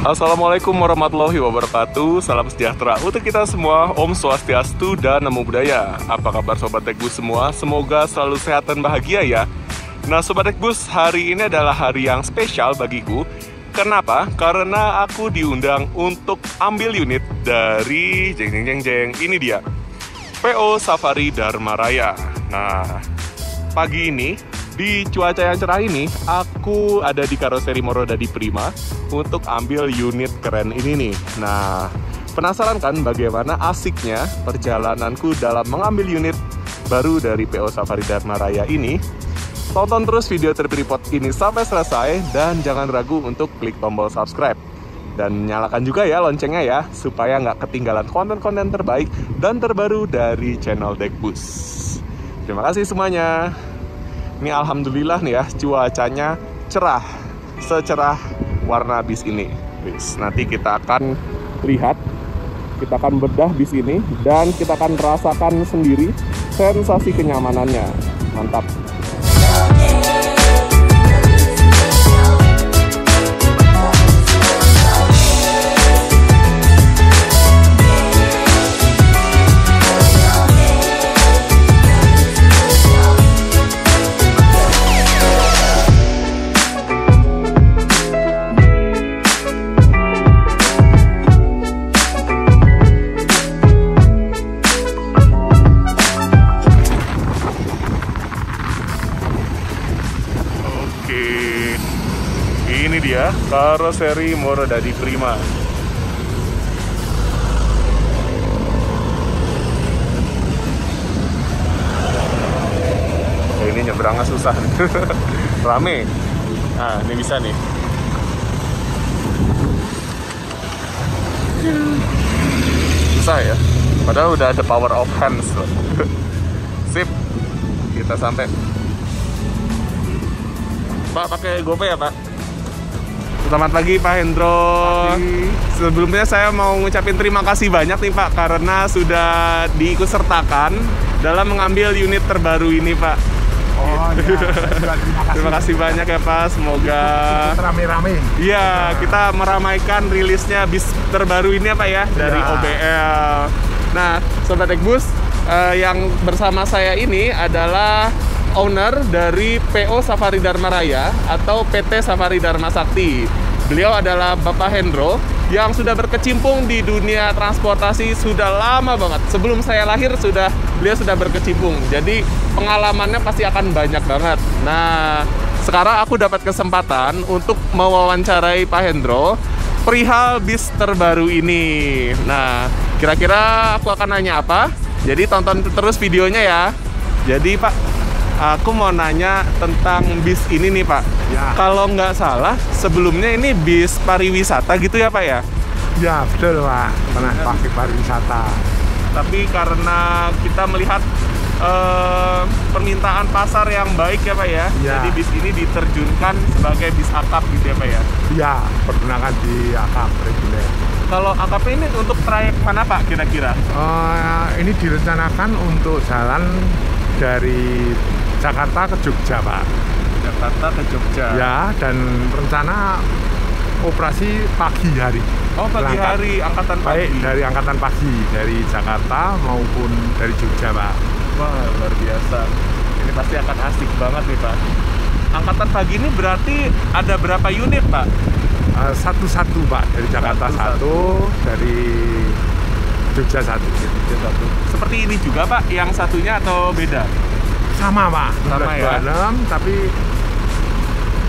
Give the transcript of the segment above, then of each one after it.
Assalamualaikum warahmatullahi wabarakatuh. Salam sejahtera untuk kita semua. Om Swastiastu dan Namo Buddhaya. Apa kabar Sobat Tekbus semua? Semoga selalu sehat dan bahagia ya. Nah Sobat Tekbus, hari ini adalah hari yang spesial bagiku. Kenapa? Karena aku diundang untuk ambil unit dari ini dia, PO Safari Dharma Raya. Nah, pagi ini di cuaca yang cerah ini, aku ada di karoseri Morodadi Prima untuk ambil unit keren ini nih. Nah, penasaran kan bagaimana asiknya perjalananku dalam mengambil unit baru dari PO Safari Dharma Raya ini? Tonton terus video Tripod ini sampai selesai dan jangan ragu untuk klik tombol subscribe. Dan nyalakan juga ya loncengnya ya, supaya nggak ketinggalan konten-konten terbaik dan terbaru dari channel Tekbus. Terima kasih semuanya. Ini alhamdulillah nih ya, cuacanya cerah, secerah warna bis ini. Nanti kita akan lihat, kita akan bedah bis ini, dan kita akan rasakan sendiri sensasi kenyamanannya. Mantap. Ini dia karoseri Morodadi Prima. Ini nyebrangnya susah. Rame. Nah, ini bisa nih. Susah ya. Padahal udah ada power of hands loh. Sip. Kita sampai. Pak, pakai GoPay ya, Pak? Selamat pagi Pak Hendro. Sebelumnya saya mau ngucapin terima kasih banyak nih Pak, karena sudah diikutsertakan dalam mengambil unit terbaru ini Pak. Oh ya, terima kasih banyak ya Pak. Semoga rame-rame. Iya, kita meramaikan rilisnya bis terbaru ini ya Pak ya, dari OBL. Nah Sobat Tekbus, yang bersama saya ini adalah owner dari PO Safari Dharma Raya atau PT Safari Dharma Sakti. Beliau adalah Bapak Hendro yang sudah berkecimpung di dunia transportasi sudah lama banget. Sebelum saya lahir beliau sudah berkecimpung. Jadi pengalamannya pasti akan banyak banget. Nah, sekarang aku dapat kesempatan untuk mewawancarai Pak Hendro perihal bis terbaru ini. Nah, kira-kira aku akan nanya apa? Jadi tonton terus videonya ya. Jadi Pak, aku mau nanya tentang bis ini nih Pak. Ya. Kalau nggak salah, sebelumnya ini bis pariwisata gitu ya Pak ya? Ya betul Pak, pernah pakai pariwisata. Tapi karena kita melihat permintaan pasar yang baik ya Pak ya, ya. Jadi bis ini diterjunkan sebagai bis akap gitu ya Pak ya? Ya, pergunakan di akap reguler. Kalau akap ini untuk trayek mana Pak kira-kira? Ini direncanakan untuk jalan dari Jakarta ke Jogja Pak. Jakarta ke Jogja. Ya, dan rencana operasi pagi hari. Oh pagi hari, angkatan pagi. Baik dari angkatan pagi dari Jakarta maupun dari Jogja Pak. Wah luar biasa. Ini pasti akan asik banget nih Pak. Angkatan pagi ini berarti ada berapa unit Pak? Satu-satu Pak, dari Jakarta satu, dari Jogja satu. Seperti ini juga Pak, yang satunya atau beda? Sama Pak, sama ya. 26, tapi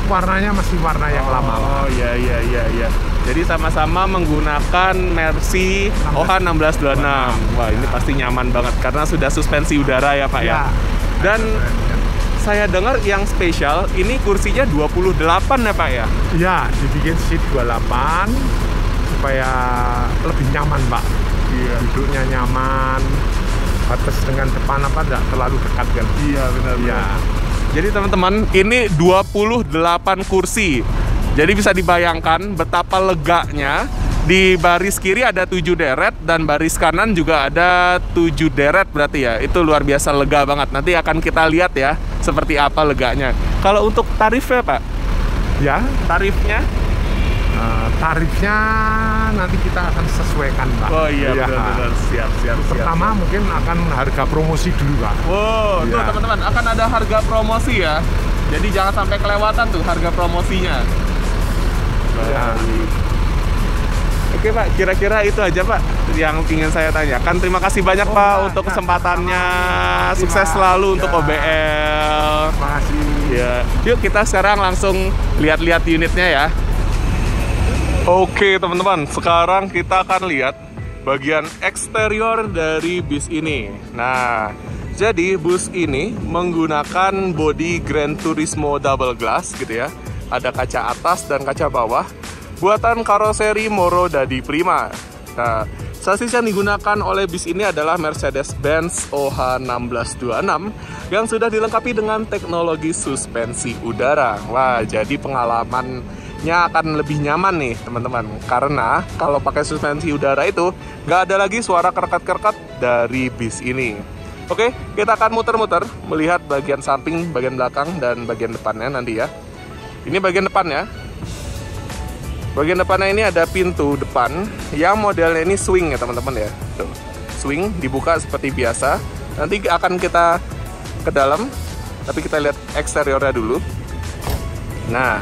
warnanya masih warna yang lama Pak. Oh iya. Jadi sama-sama menggunakan Mercy OH 1626. Wah ini pasti nyaman banget karena sudah suspensi udara ya Pak ya. Dan saya dengar yang spesial ini kursinya 28 ya Pak ya? Iya, dibikin seat 28 supaya lebih nyaman Pak. Iya. Duduknya nyaman, batas dengan depan apa enggak terlalu dekat kan? Iya benar. Iya. Jadi teman-teman, ini 28 kursi. Jadi bisa dibayangkan betapa leganya. Di baris kiri ada 7 deret dan baris kanan juga ada 7 deret berarti ya. Itu luar biasa lega banget. Nanti akan kita lihat ya seperti apa leganya. Kalau untuk tarifnya Pak? Ya, tarifnya tarifnya nanti kita akan sesuaikan, Pak. Oh iya, benar-benar. Siap. Pertama mungkin akan harga promosi dulu, Pak. Wow, tuh teman-teman, akan ada harga promosi ya. Jadi jangan sampai kelewatan tuh harga promosinya. Oke Pak, kira-kira itu aja Pak yang ingin saya tanyakan. Terima kasih banyak Pak untuk kesempatannya. Sukses selalu untuk OBL. Terima kasih. Ya, yuk kita sekarang langsung lihat-lihat unitnya ya. Oke teman-teman, sekarang kita akan lihat bagian eksterior dari bis ini. Nah, jadi bus ini menggunakan bodi Gran Turismo double glass gitu ya. Ada kaca atas dan kaca bawah. Buatan karoseri Moro Dadi Prima. Nah, sasis yang digunakan oleh bis ini adalah Mercedes-Benz OH1626 yang sudah dilengkapi dengan teknologi suspensi udara. Wah, jadi pengalamannya akan lebih nyaman nih teman-teman. Karena kalau pakai suspensi udara itu nggak ada lagi suara kerkat-kerkat dari bis ini. Oke, kita akan muter-muter melihat bagian samping, bagian belakang, dan bagian depannya nanti ya. Ini bagian depannya. Bagian depannya ini ada pintu depan yang modelnya ini swing ya teman-teman ya. Tuh, swing dibuka seperti biasa. Nanti akan kita ke dalam, tapi kita lihat eksteriornya dulu. Nah,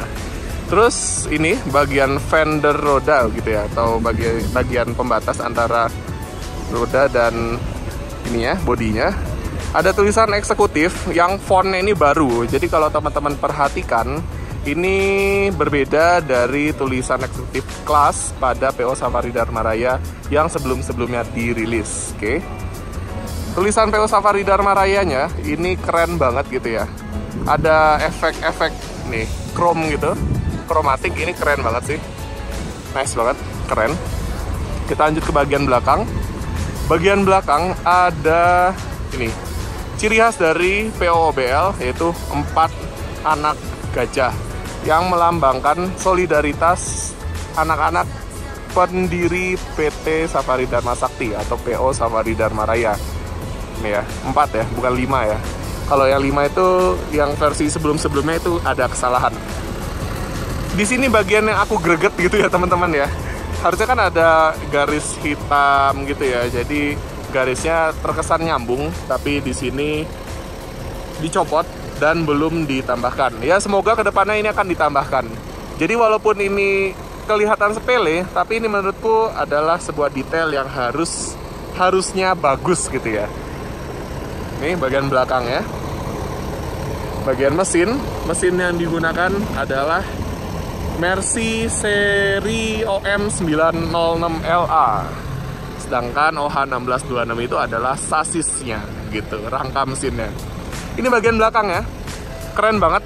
terus ini bagian fender roda gitu ya, atau bagian pembatas antara roda dan ini ya, bodinya. Ada tulisan eksekutif yang fontnya ini baru. Jadi kalau teman-teman perhatikan, ini berbeda dari tulisan eksekutif kelas pada PO Safari Dharma Raya yang sebelum-sebelumnya dirilis. Oke. Tulisan PO Safari Dharma Rayanya ini keren banget gitu ya. Ada efek-efek nih, chrome gitu. Kromatik ini keren banget sih. Nice banget, keren. Kita lanjut ke bagian belakang. Bagian belakang ada ini. Ciri khas dari PO OBL yaitu 4 anak gajah yang melambangkan solidaritas anak-anak pendiri PT Safari Dharma Sakti atau PO Safari Dharma Raya. Ini ya, 4 ya, bukan 5 ya. Kalau yang 5 itu yang versi sebelum-sebelumnya itu ada kesalahan. Di sini bagian yang aku greget gitu ya teman-teman ya. Harusnya kan ada garis hitam gitu ya. Jadi garisnya terkesan nyambung, tapi di sini dicopot dan belum ditambahkan. Ya semoga kedepannya ini akan ditambahkan. Jadi walaupun ini kelihatan sepele, tapi ini menurutku adalah sebuah detail yang harusnya bagus gitu ya. Ini bagian belakang ya. Bagian mesin yang digunakan adalah Mercy seri OM906LA. Sedangkan OH1626 itu adalah sasisnya gitu, rangka mesinnya. Ini bagian belakang ya, keren banget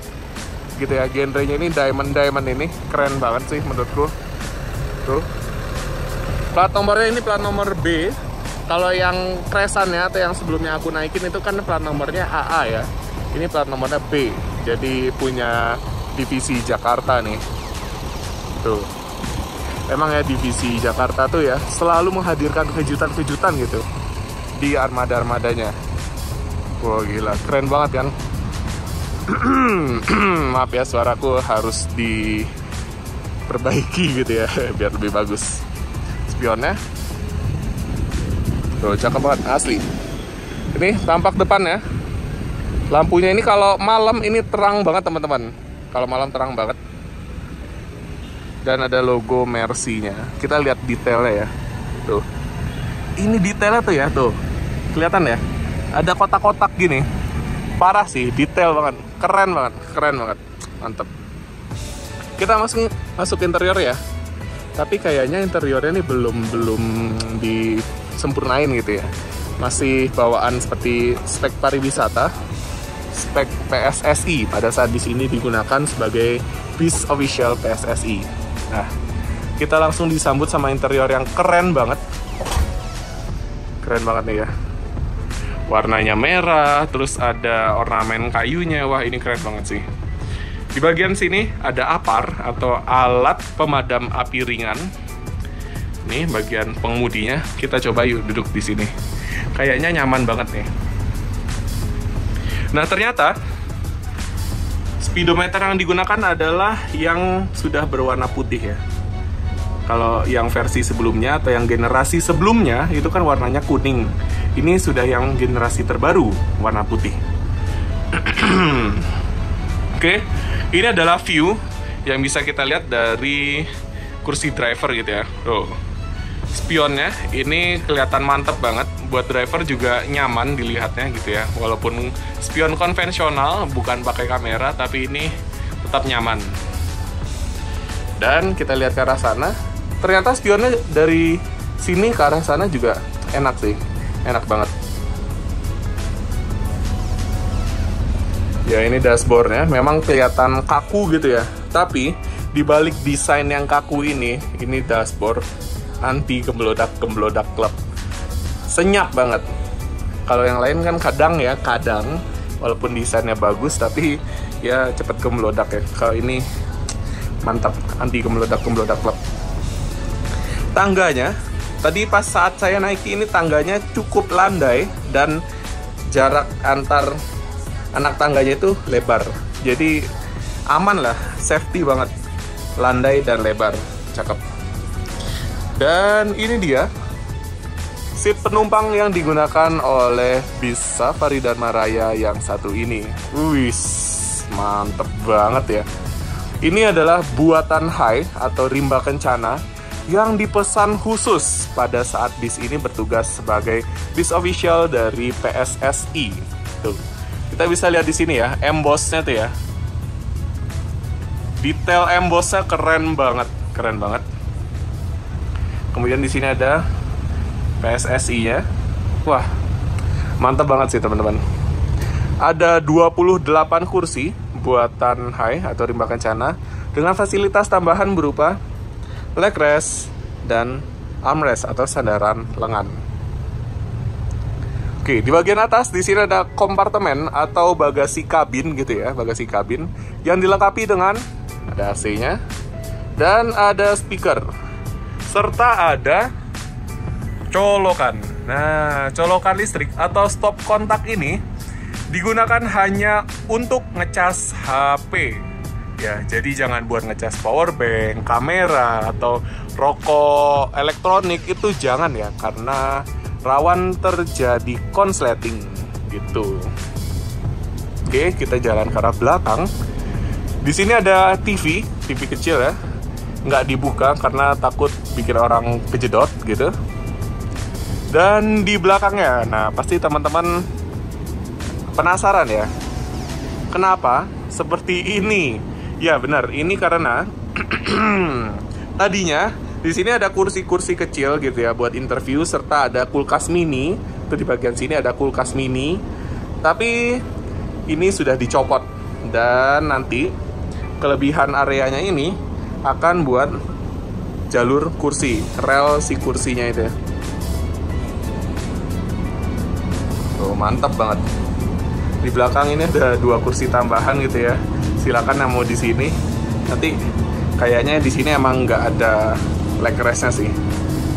gitu ya, genrenya ini diamond ini keren banget sih menurutku. Tuh, plat nomornya ini plat nomor B. Kalau yang kresannya atau yang sebelumnya aku naikin itu kan plat nomornya AA ya. Ini plat nomornya B, jadi punya divisi Jakarta nih. Tuh, emang ya divisi Jakarta tuh ya selalu menghadirkan kejutan-kejutan gitu di armada-armadanya. Wah gila, keren banget kan. Maaf ya, suaraku harus diperbaiki gitu ya biar lebih bagus. Spionnya tuh cakep banget, asli. Ini tampak depan ya. Lampunya ini kalau malam ini terang banget teman-teman. Kalau malam terang banget. Dan ada logo Mercy-nya. Kita lihat detailnya ya. Tuh, ini detailnya tuh ya, tuh kelihatan ya. Ada kotak-kotak gini, parah sih, detail banget, keren banget, mantep. Kita masuk interior ya, tapi kayaknya interiornya ini belum disempurnain gitu ya, masih bawaan seperti spek pariwisata, spek PSSI pada saat bis ini digunakan sebagai bis official PSSI. Nah, kita langsung disambut sama interior yang keren banget nih ya. Warnanya merah, terus ada ornamen kayunya. Wah, ini keren banget sih. Di bagian sini ada APAR atau alat pemadam api ringan. Nih bagian pengemudinya. Kita coba yuk duduk di sini. Kayaknya nyaman banget nih. Nah, ternyata speedometer yang digunakan adalah yang sudah berwarna putih ya. Kalau yang versi sebelumnya atau yang generasi sebelumnya itu kan warnanya kuning. Ini sudah yang generasi terbaru, warna putih. Oke, ini adalah view yang bisa kita lihat dari kursi driver gitu ya. Spionnya ini kelihatan mantep banget. Buat driver juga nyaman dilihatnya gitu ya. Walaupun spion konvensional, bukan pakai kamera, tapi ini tetap nyaman. Dan kita lihat ke arah sana. Ternyata spionnya dari sini ke arah sana juga enak sih. Enak banget. Ya, ini dashboardnya memang kelihatan kaku gitu ya. Tapi dibalik desain yang kaku ini dashboard anti gemblodak klep. Senyap banget. Kalau yang lain kan kadang walaupun desainnya bagus tapi ya cepet gemblodak ya. Kalau ini mantap, anti gemblodak klep. Tangganya tadi pas saat saya naiki ini tangganya cukup landai dan jarak antar anak tangganya itu lebar. Jadi aman lah, safety banget. Landai dan lebar, cakep. Dan ini dia seat penumpang yang digunakan oleh bis Safari Dharma Raya yang satu ini. Wis, mantep banget ya. Ini adalah buatan Hai atau rimba kencana yang dipesan khusus pada saat bis ini bertugas sebagai bis official dari PSSI. Tuh, kita bisa lihat di sini ya, embossnya tuh ya. Detail embossnya keren banget. Kemudian di sini ada PSSI-nya. Wah, mantap banget sih teman-teman. Ada 28 kursi buatan Hai atau rimba kencana dengan fasilitas tambahan berupa leg rest dan armrest atau sandaran lengan. Oke, di bagian atas di sini ada kompartemen atau bagasi kabin gitu ya, bagasi kabin yang dilengkapi dengan ada AC-nya dan ada speaker serta ada colokan. Nah, colokan listrik atau stop kontak ini digunakan hanya untuk ngecas HP. Ya, jadi jangan buat ngecas power bank, kamera, atau rokok elektronik itu jangan ya, karena rawan terjadi konsleting gitu. Oke, kita jalan ke arah belakang. Di sini ada TV kecil ya, nggak dibuka karena takut bikin orang kejedot gitu. Dan di belakangnya, nah pasti teman-teman penasaran ya, kenapa seperti ini? Ya benar, ini karena tadinya di sini ada kursi-kursi kecil gitu ya buat interview serta ada kulkas mini. Itu di bagian sini ada kulkas mini, tapi ini sudah dicopot dan nanti kelebihan areanya ini akan buat jalur kursi, rel si kursinya itu ya. Tuh, mantap banget. Di belakang ini ada 2 kursi tambahan gitu ya. Silakan yang mau di sini. Nanti kayaknya di sini emang nggak ada leg restnya sih.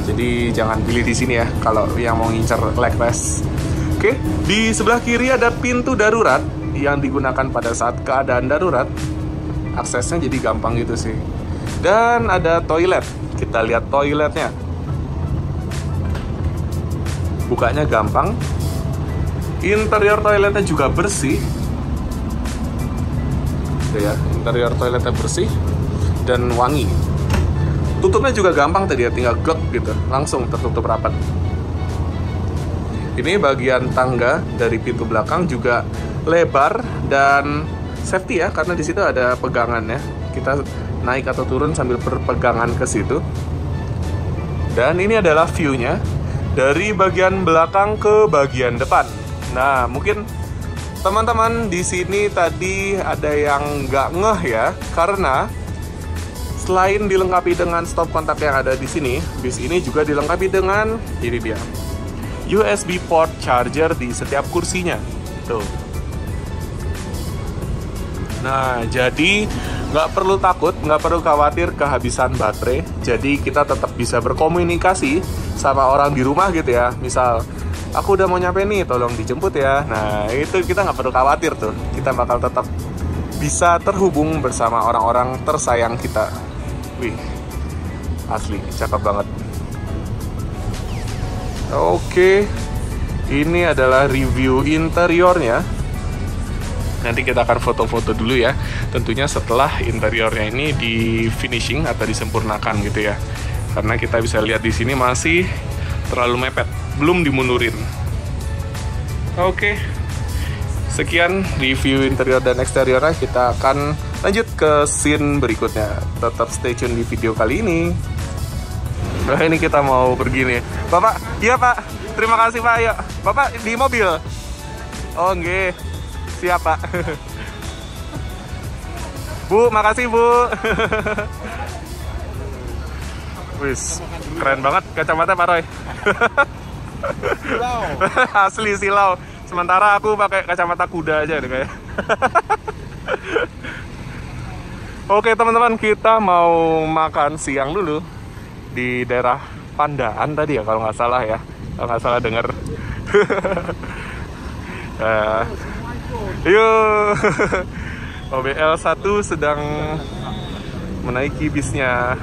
Jadi jangan pilih di sini ya kalau yang mau ngincer leg rest. Oke, di sebelah kiri ada pintu darurat yang digunakan pada saat keadaan darurat. Aksesnya jadi gampang gitu sih. Dan ada toilet. Kita lihat toiletnya. Bukanya gampang. Interior toiletnya juga bersih. Ya, interior toiletnya bersih dan wangi. Tutupnya juga gampang tadi ya, tinggal glek gitu, langsung tertutup rapat. Ini bagian tangga dari pintu belakang juga lebar dan safety ya, karena di situ ada pegangannya. Kita naik atau turun sambil berpegangan ke situ. Dan ini adalah view-nya dari bagian belakang ke bagian depan. Nah, mungkin teman-teman di sini tadi ada yang nggak ngeh ya, karena selain dilengkapi dengan stop kontak yang ada di sini, bis ini juga dilengkapi dengan ini dia, USB port charger di setiap kursinya. Tuh. Nah, jadi nggak perlu takut, nggak perlu khawatir kehabisan baterai. Jadi kita tetap bisa berkomunikasi sama orang di rumah gitu ya. Misal, aku udah mau nyampe nih, tolong dijemput ya. Nah, itu kita nggak perlu khawatir tuh. Kita bakal tetap bisa terhubung bersama orang-orang tersayang kita. Wih, Asli, cakep banget. Oke, ini adalah review interiornya. Nanti kita akan foto-foto dulu ya. Tentunya setelah interiornya ini di finishing atau disempurnakan gitu ya. Karena kita bisa lihat di sini masih terlalu mepet, belum dimundurin. Oke, sekian review interior dan eksteriornya. Kita akan lanjut ke scene berikutnya. Tetap stay tune di video kali ini. Nah, ini kita mau pergi nih. Bapak, iya Pak. Terima kasih Pak. Ayo, Bapak di mobil. Oh, nggih. Siap Pak. Bu, makasih Bu. Wis, keren banget kacamata Pak Roy. Silau. Asli silau. Sementara aku pakai kacamata kuda aja nih kayak. Oke teman-teman, kita mau makan siang dulu di daerah Pandaan tadi ya, kalau nggak salah ya. Kalau nggak salah dengar. Yuk. OBL 1 sedang menaiki bisnya.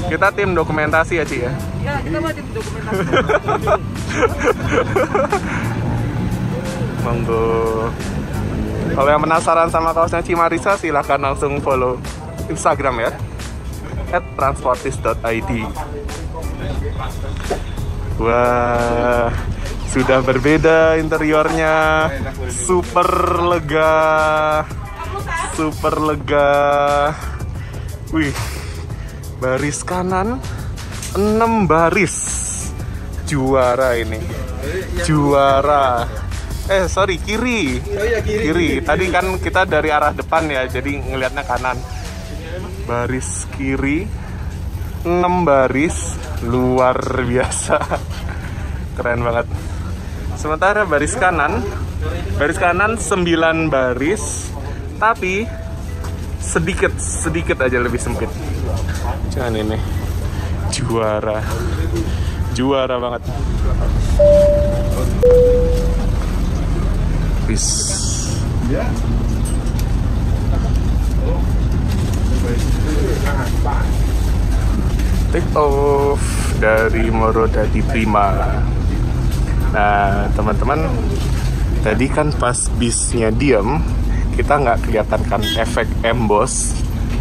Kita tim dokumentasi ya, Ci ya? Ya, kita mah tim dokumentasi. Monggo. Kalau yang penasaran sama kaosnya Cimarisa, silahkan langsung follow Instagram ya, @transportis.id. Wah, sudah berbeda interiornya. Super lega. Super lega. Wih, baris kanan 6 baris. Juara ini. Juara. Sorry, kiri. Kiri. Tadi kan kita dari arah depan ya, jadi ngelihatnya kanan. Baris kiri 6 baris, luar biasa. Keren banget. Sementara baris kanan 9 baris, tapi sedikit aja lebih sempit. Jangan ini. Juara banget. Bis. Take off dari Morodadi Prima. Nah teman-teman, tadi kan pas bisnya diem, kita nggak kelihatan kan efek emboss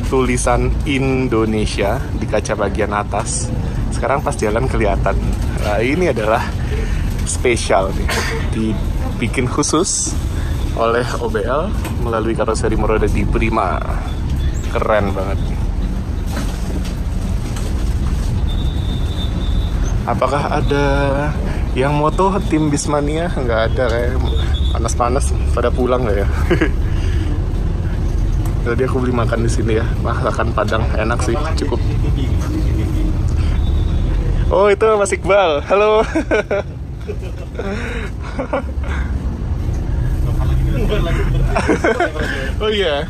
tulisan Indonesia di kaca bagian atas. Sekarang pas jalan kelihatan. Nah ini adalah spesial nih, dibikin khusus oleh OBL melalui karoseri Morodadi Prima. Keren banget. Apakah ada yang moto tim Bismania? Nggak ada, kayak panas-panas pada pulang nggak ya? Tadi aku beli makan di sini ya, masakan Padang enak sih, cukup. Oh itu Mas Iqbal, halo. Oh iya,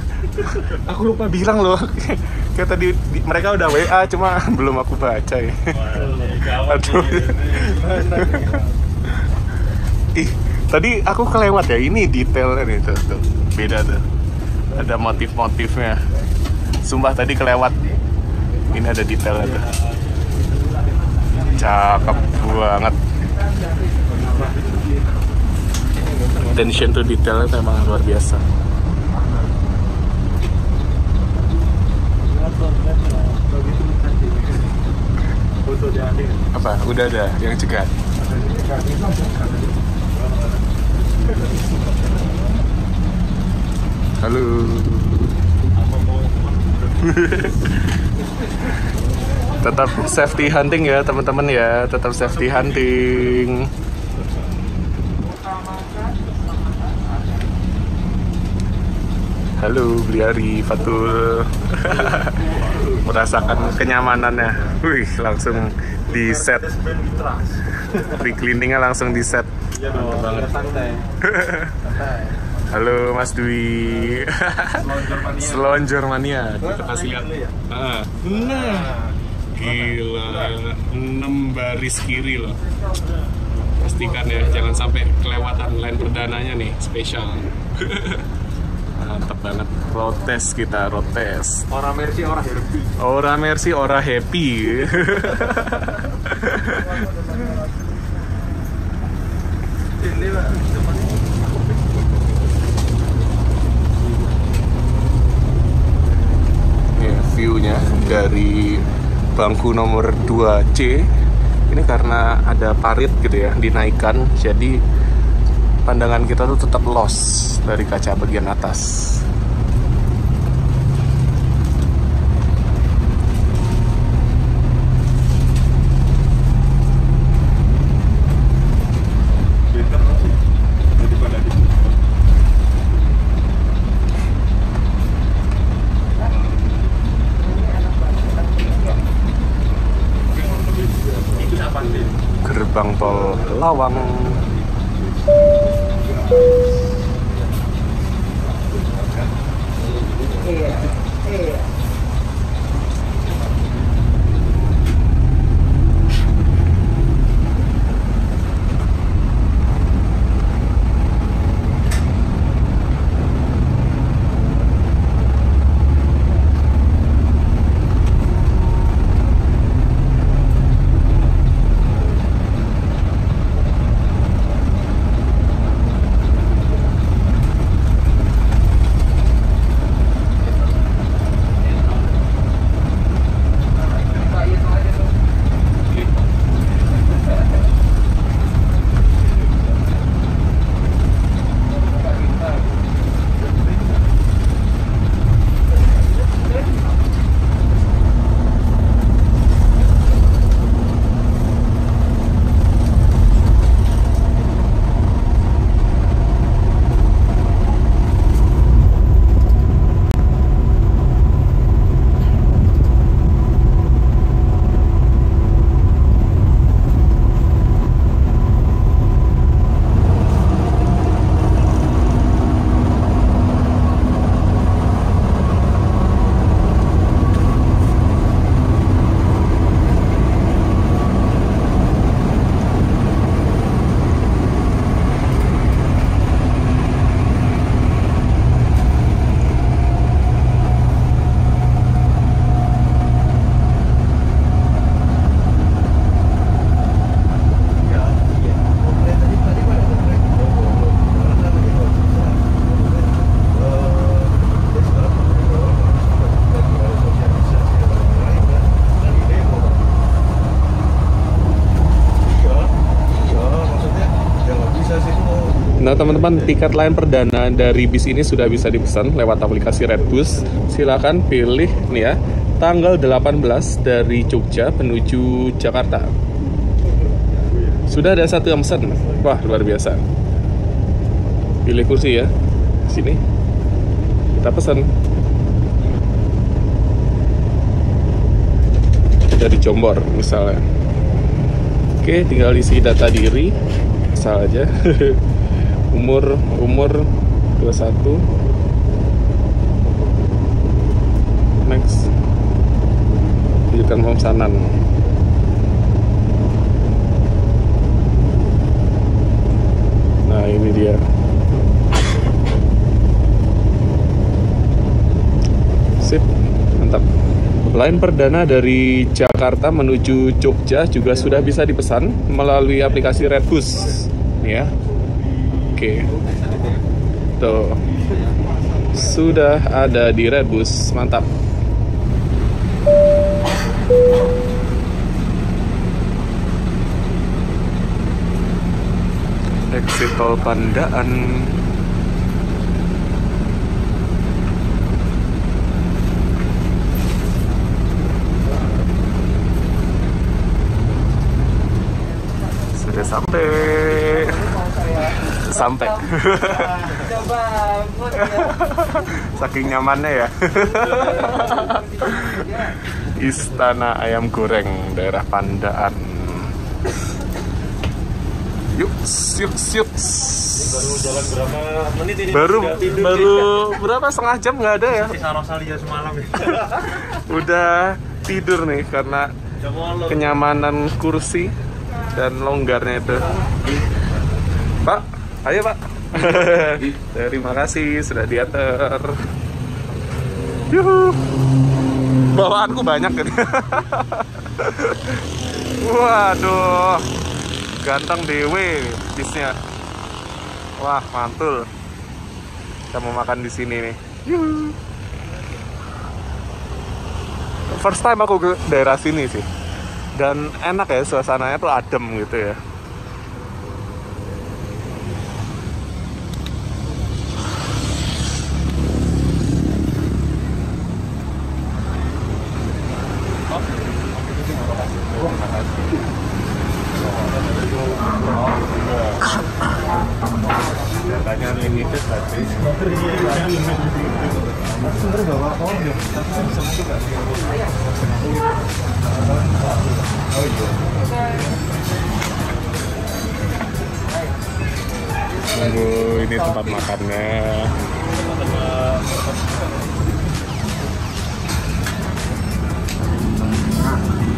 aku lupa bilang loh. Kayak tadi mereka udah WA, cuma belum aku baca ya. Aduh. Ih, tadi aku kelewat ya, ini detailnya nih tuh. Beda tuh. Ada motif-motifnya. Sumpah tadi kelewat. Ini ada detailnya tuh. Cakep banget. Attention to detailnya memang luar biasa. Apa? Udah ada yang cegat? Halo. Tetap safety hunting ya teman-teman ya, tetap safety hunting. Halo Bliari Fatul. Merasakan kenyamanannya. Wih, langsung di set. Pre-cleaningnya langsung di set. Mantap banget. Halo Mas Dwi. Selonjor mania. Kita kasih lihat. Nah, gila, 6 baris kiri loh. Pastikan ya, jangan sampai kelewatan line perdananya nih, spesial. Mantap banget. Rotes kita, rotes. Ora mercy, ora happy. Ora mercy, ora happy. Ini Pak. Ya, view-nya dari bangku nomor 2C. Ini karena ada parit gitu ya, dinaikkan, jadi pandangan kita tuh tetap lost dari kaca bagian atas. Gerbang tol Lawang. Nah teman-teman, tiket line perdana dari bis ini sudah bisa dipesan lewat aplikasi Redbus. Silakan pilih nih ya, tanggal 18 dari Jogja menuju Jakarta. Sudah ada satu yang pesan. Wah, luar biasa. Pilih kursi ya. Sini. Kita pesan. Dari Jombor misalnya. Oke, tinggal isi data diri. Asal aja. umur 21. Next. Tunjukkan pemesanan. Nah, ini dia. Sip, mantap. Line perdana dari Jakarta menuju Jogja juga sudah bisa dipesan melalui aplikasi Redbus. Nih ya. Oke. Tuh. Sudah ada di Redbus. Mantap. Exit tol Pandaan. Sudah sampai. Saking nyamannya ya. Istana Ayam Goreng daerah Pandaan. Yuk. Baru jalan berapa menit ini? Baru berapa, setengah jam nggak ada ya? Sisa Rosalia semalam ya. Udah tidur nih karena kenyamanan kursi dan longgarnya itu. Pak, Ayo Pak. Terima kasih sudah diantar. Yuhu. Bawaanku banyak kan. Waduh, ganteng dewe bisnya. Wah mantul. Kita mau makan di sini nih. Yuhu. First time aku ke daerah sini sih. Dan enak ya, suasananya tuh adem gitu ya. Datanya limited tadi. Tunggu, ini tempat makannya.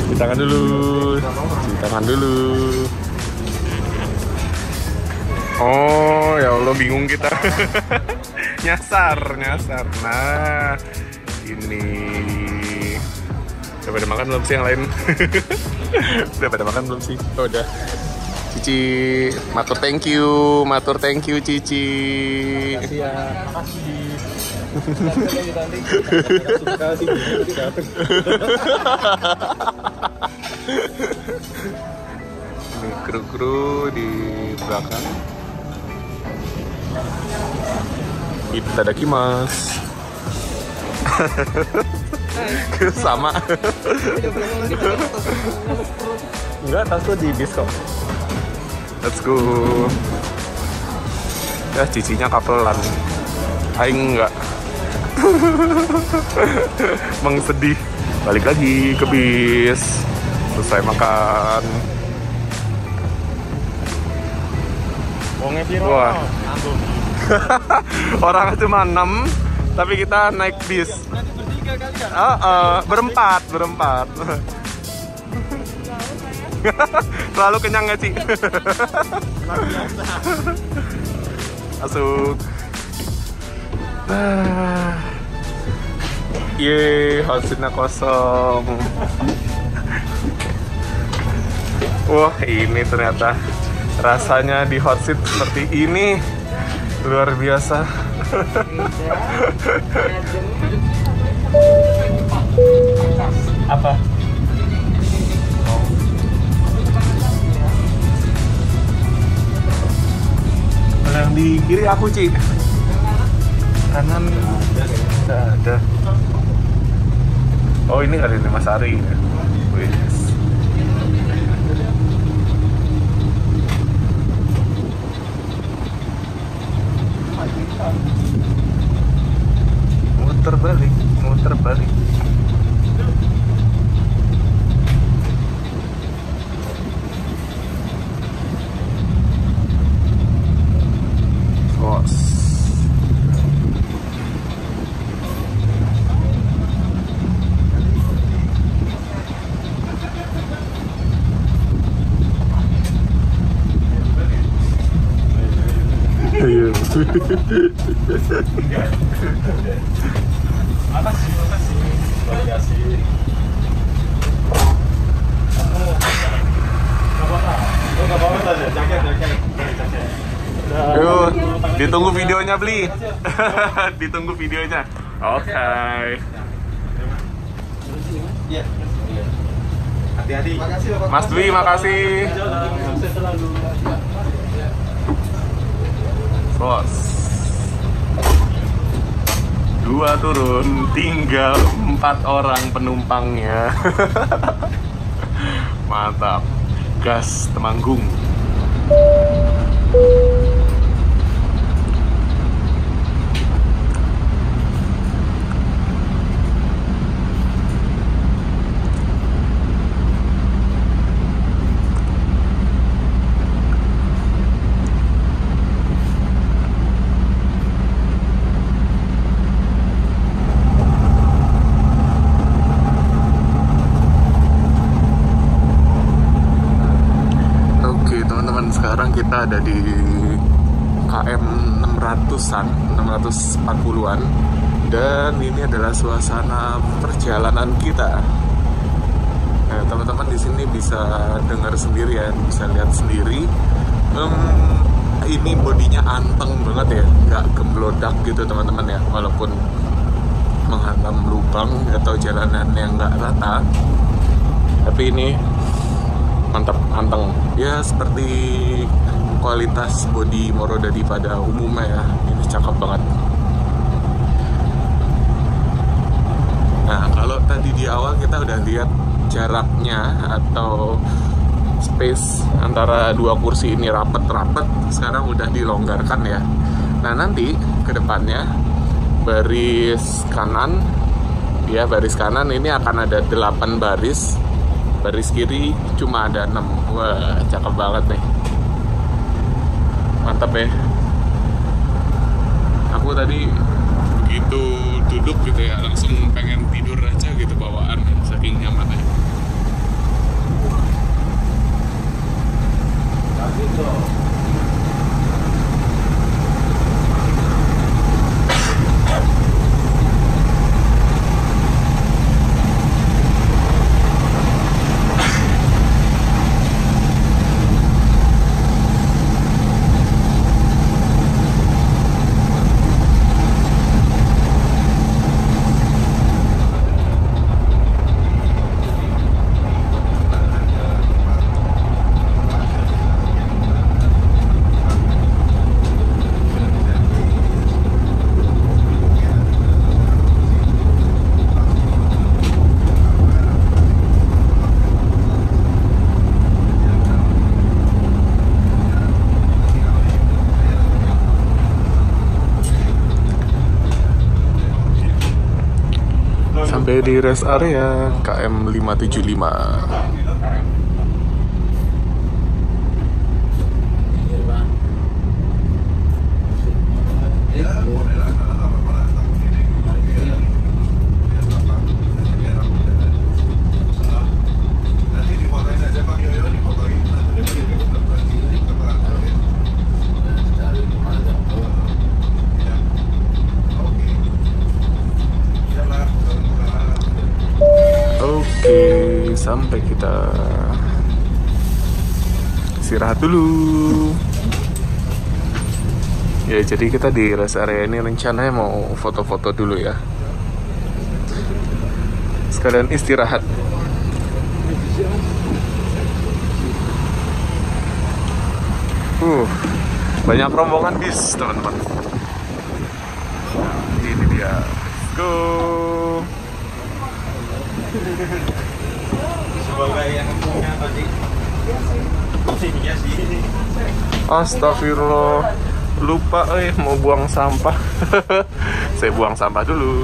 Cuci tangan dulu. Cuci tangan dulu. Oh ya Allah, bingung kita. nyasar. Nah, ini udah pada makan belum sih yang lain? Udah pada makan belum sih? Oh, udah. Cici, matur thank you Cici. Ya, makasih. Ini kru-kru di belakang. Itadakimasu. Sama. Enggak, tas tuh di diskon. Let's go. Ya, cicinya kapelan. Aing enggak. Mengsedih. Balik lagi ke bis. Selesai makan. Wah. Orang cuma 6, tapi kita naik bis. Berempat. Selalu kenyang gak sih? Masuk. Yeay, hot seat-nya kosong. Wah, ini ternyata rasanya di hot seat seperti ini. Luar biasa. Apa? Yang di kiri aku, Ci. Kanan nggak ada. Oh, ini kali ini Mas Ari. Wes. Muter balik. Yuk, ditunggu videonya beli. Ditunggu videonya. Oke. Hati-hati. Mas Dwi, makasih. Bos. 2 turun, tinggal 4 orang penumpangnya. Mantap. Gas Temanggung. Sekarang kita ada di KM 600-an, 640-an. Dan ini adalah suasana perjalanan kita. Nah, teman-teman di sini bisa dengar sendiri ya, bisa lihat sendiri. Ini bodinya anteng banget ya, nggak gemblodak gitu teman-teman ya, walaupun menghantam lubang atau jalanan yang nggak rata, tapi ini mantap, anteng ya, seperti kualitas bodi Morodadi pada umumnya ya. Ini cakep banget. Nah, kalau tadi di awal kita udah lihat jaraknya atau space antara dua kursi ini rapet-rapet, sekarang udah dilonggarkan ya. Nah, nanti ke depannya baris kanan ya, baris kanan ini akan ada 8 baris. Baris kiri cuma ada 6. Wah, cakep banget nih. Mantap ya. Aku tadi begitu duduk gitu ya, langsung pengen tidur aja gitu bawaan, saking nyamannya. Sampai di rest area KM 575. Sampai kita istirahat dulu. Ya, jadi kita di rest area ini rencananya mau foto-foto dulu ya, sekalian istirahat. Banyak rombongan bis teman-teman. Nah, ini dia. Let's go. Astagfirullah, lupa mau buang sampah. Saya buang sampah dulu.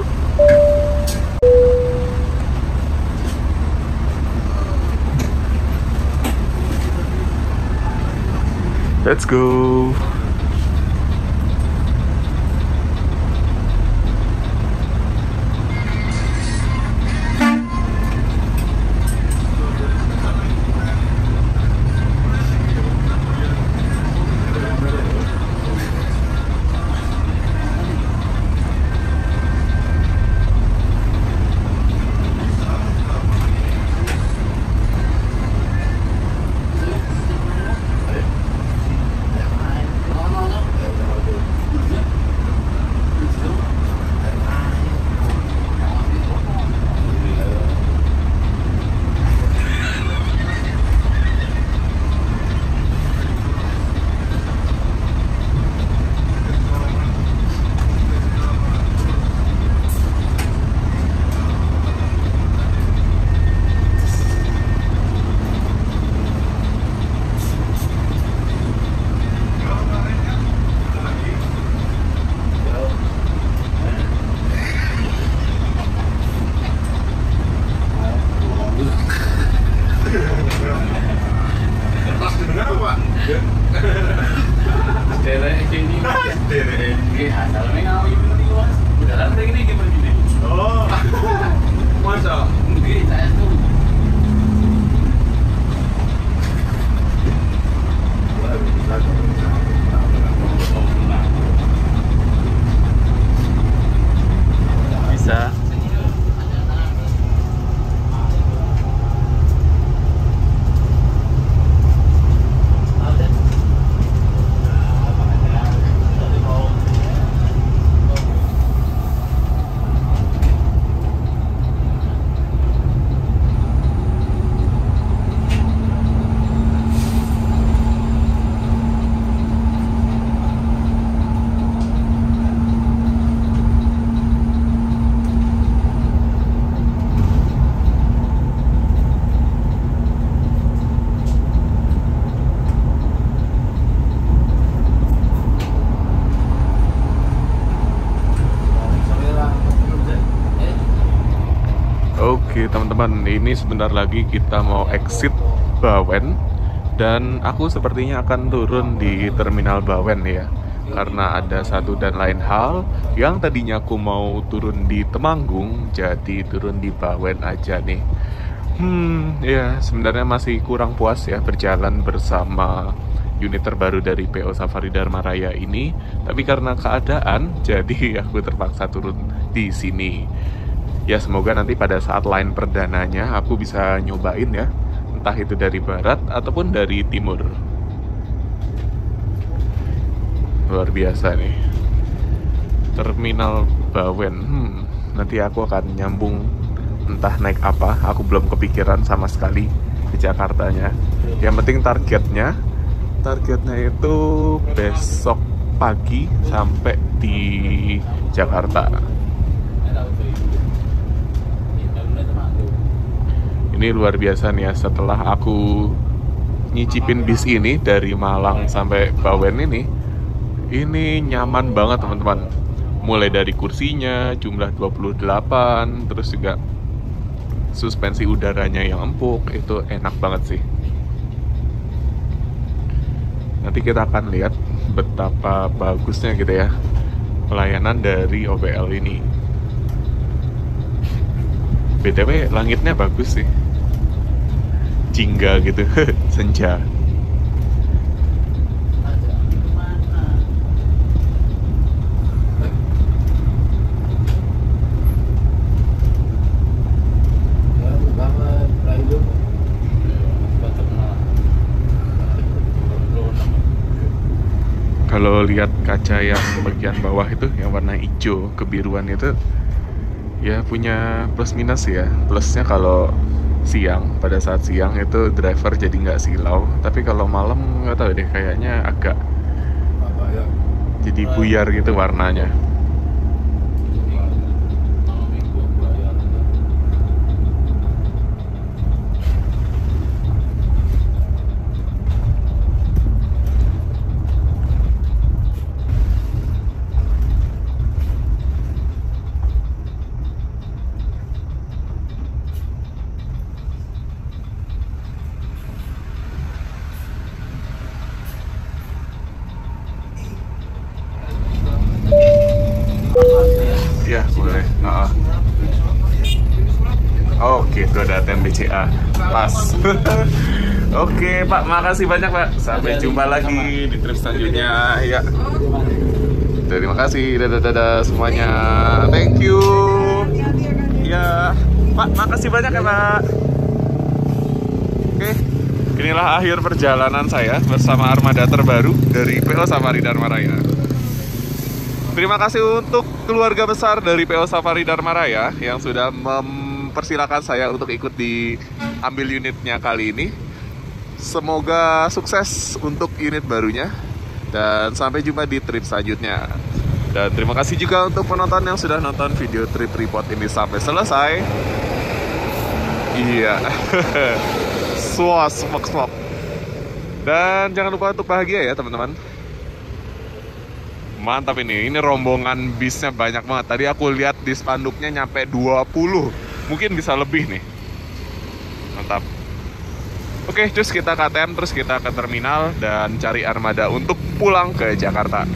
Let's go. Oke teman-teman, ini sebentar lagi kita mau exit Bawen. Dan aku sepertinya akan turun di terminal Bawen ya. Karena ada satu dan lain hal. Yang tadinya aku mau turun di Temanggung, jadi turun di Bawen aja nih. Ya sebenarnya masih kurang puas ya berjalan bersama unit terbaru dari PO Safari Dharma Raya ini. Tapi karena keadaan, jadi aku terpaksa turun di sini. Ya semoga nanti pada saat line perdananya aku bisa nyobain ya, entah itu dari barat ataupun dari timur. Luar biasa nih terminal Bawen. Nanti aku akan nyambung entah naik apa, aku belum kepikiran sama sekali di Jakartanya. Yang penting targetnya itu besok pagi sampai di Jakarta. Ini luar biasa nih ya, setelah aku nyicipin bis ini dari Malang sampai Bawen ini nyaman banget teman-teman. Mulai dari kursinya jumlah 28, terus juga suspensi udaranya yang empuk, itu enak banget sih. Nanti kita akan lihat betapa bagusnya gitu ya pelayanan dari OPL ini. BTW langitnya bagus sih, jingga gitu, senja. Kalau lihat kaca yang bagian bawah itu yang warna hijau kebiruan itu ya punya plus minus ya. Plusnya kalau siang, pada saat siang itu driver jadi nggak silau, tapi kalau malam nggak tahu deh, kayaknya agak jadi buyar gitu warnanya. Ya boleh. Oke, itu ada ATM BCA pas. Oke Pak, makasih banyak Pak. Sampai jumpa lagi di trip selanjutnya ya. Terima kasih, dadah semuanya. Thank you. Ya Pak, makasih banyak ya Pak. Oke, inilah akhir perjalanan saya bersama armada terbaru dari PO Safari Dharma Raya. Terima kasih untuk keluarga besar dari PO Safari Dharma Raya yang sudah mempersilahkan saya untuk ikut diambil unitnya kali ini. Semoga sukses untuk unit barunya dan sampai jumpa di trip selanjutnya. Dan terima kasih juga untuk penonton yang sudah nonton video trip report ini sampai selesai. Iya. Swap. Dan jangan lupa untuk bahagia ya teman-teman. Mantap ini rombongan bisnya banyak banget. Tadi aku lihat di spanduknya nyampe 20. Mungkin bisa lebih nih. Mantap. Oke, terus kita KTM, terus kita ke terminal dan cari armada untuk pulang ke Jakarta.